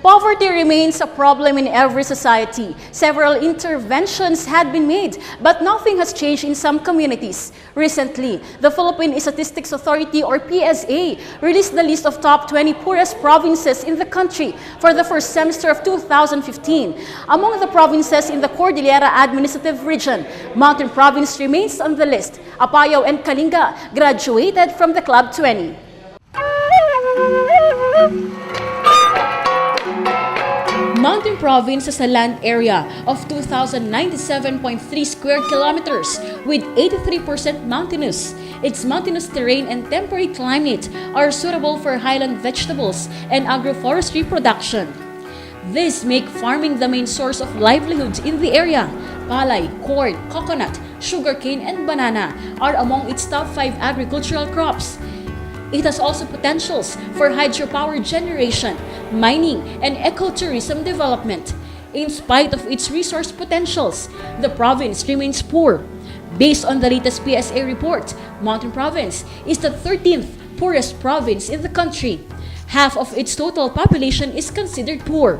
Poverty remains a problem in every society. Several interventions had been made, but nothing has changed in some communities. Recently, the Philippine Statistics Authority or PSA released the list of top 20 poorest provinces in the country for the first semester of 2015. Among the provinces in the Cordillera Administrative Region, Mountain Province remains on the list. Apayao and Kalinga graduated from the Club 20. Mountain Province has a land area of 2,097.3 square kilometers with 83% mountainous. Its mountainous terrain and temperate climate are suitable for highland vegetables and agroforestry production. This make farming the main source of livelihood in the area. Palay, corn, coconut, sugarcane, and banana are among its top 5 agricultural crops. It has also potentials for hydropower generation, mining, and ecotourism development. In spite of its resource potentials, the province remains poor. Based on the latest PSA report, Mountain Province is the 13th poorest province in the country. Half of its total population is considered poor.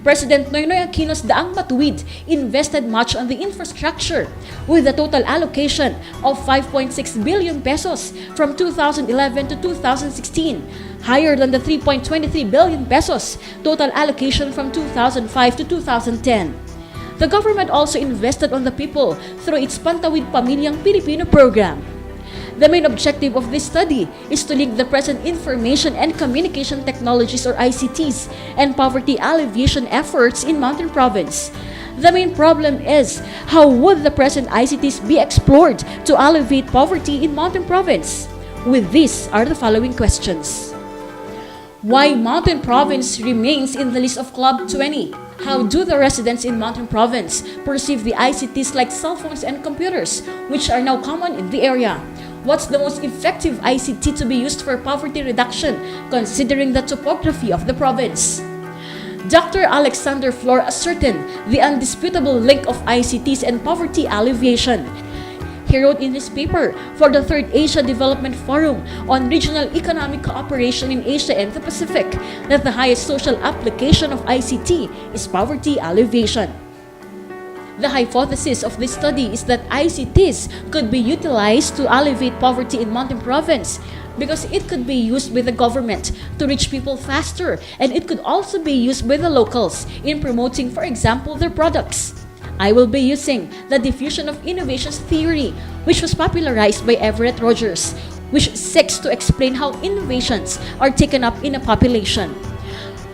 President Noynoy Aquino's Daang Matuwid invested much on the infrastructure with a total allocation of 5.6 billion pesos from 2011 to 2016, higher than the 3.23 billion pesos total allocation from 2005 to 2010. The government also invested on the people through its Pantawid Pamilyang Pilipino program. The main objective of this study is to link the present information and communication technologies or ICTs and poverty alleviation efforts in Mountain Province. The main problem is how would the present ICTs be explored to alleviate poverty in Mountain Province? With these are the following questions. Why Mountain Province remains in the list of Club 20? How do the residents in Mountain Province perceive the ICTs like cell phones and computers, which are now common in the area? What's the most effective ICT to be used for poverty reduction, considering the topography of the province? Dr. Alexander Flor ascertained the undisputable link of ICTs and poverty alleviation. He wrote in his paper for the Third Asia Development Forum on Regional Economic Cooperation in Asia and the Pacific that the highest social application of ICT is poverty alleviation. The hypothesis of this study is that ICTs could be utilized to alleviate poverty in Mountain Province because it could be used by the government to reach people faster, and it could also be used by the locals in promoting, for example, their products. I will be using the diffusion of innovations theory, which was popularized by Everett Rogers, which seeks to explain how innovations are taken up in a population.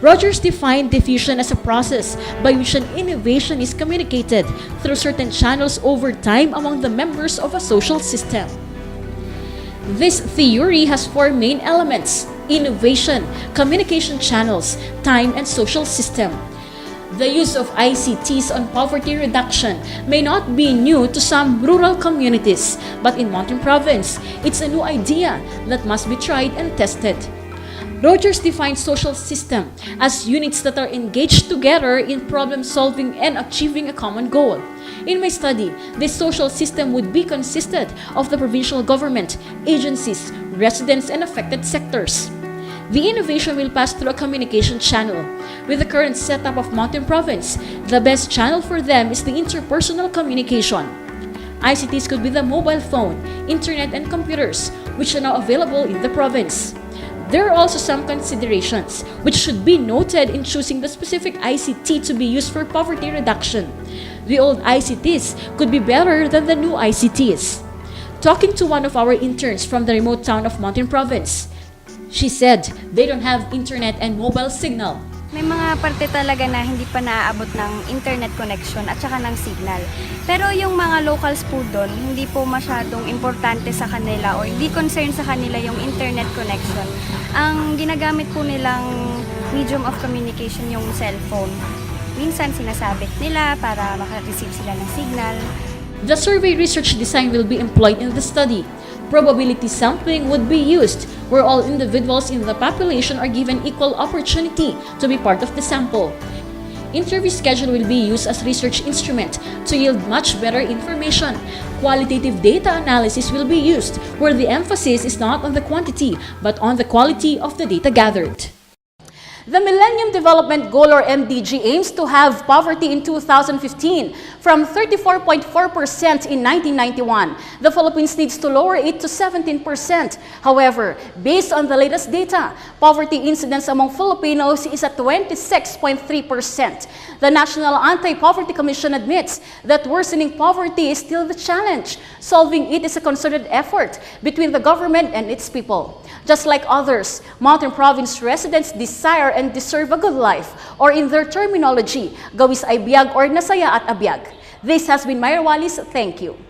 Rogers defined diffusion as a process by which an innovation is communicated through certain channels over time among the members of a social system. This theory has 4 main elements: innovation, communication channels, time, and social system. The use of ICTs on poverty reduction may not be new to some rural communities, but in Mountain Province, it's a new idea that must be tried and tested. Rogers defined social system as units that are engaged together in problem solving and achieving a common goal. In my study, this social system would be consisted of the provincial government, agencies, residents, and affected sectors. The innovation will pass through a communication channel. With the current setup of Mountain Province, the best channel for them is the interpersonal communication. ICTs could be the mobile phone, internet, and computers, which are now available in the province. There are also some considerations which should be noted in choosing the specific ICT to be used for poverty reduction. The old ICTs could be better than the new ICTs. Talking to one of our interns from the remote town of Mountain Province, she said they don't have internet and mobile signal. May mga parte talaga na hindi pa naaabot ng internet connection at saka ng signal. Pero yung mga locals po doon, hindi po masyadong importante sa kanila o hindi concern sa kanila yung internet connection. Ang ginagamit po nilang medium of communication yung cellphone. Minsan sinasabit nila para makareceive sila ng signal. The survey research design will be employed in the study. Probability sampling would be used, where all individuals in the population are given equal opportunity to be part of the sample. Interview schedule will be used as research instrument to yield much better information. Qualitative data analysis will be used, where the emphasis is not on the quantity, but on the quality of the data gathered. The Millennium Development Goal or MDG aims to have poverty in 2015 from 34.4% in 1991. The Philippines needs to lower it to 17%. However, based on the latest data, poverty incidence among Filipinos is at 26.3%. The National Anti-Poverty Commission admits that worsening poverty is still the challenge. Solving it is a concerted effort between the government and its people. Just like others, Mountain Province residents desire and deserve a good life, or in their terminology, gawis ay biyag or nasaya at abiyag. This has been Myra Wallis. Thank you.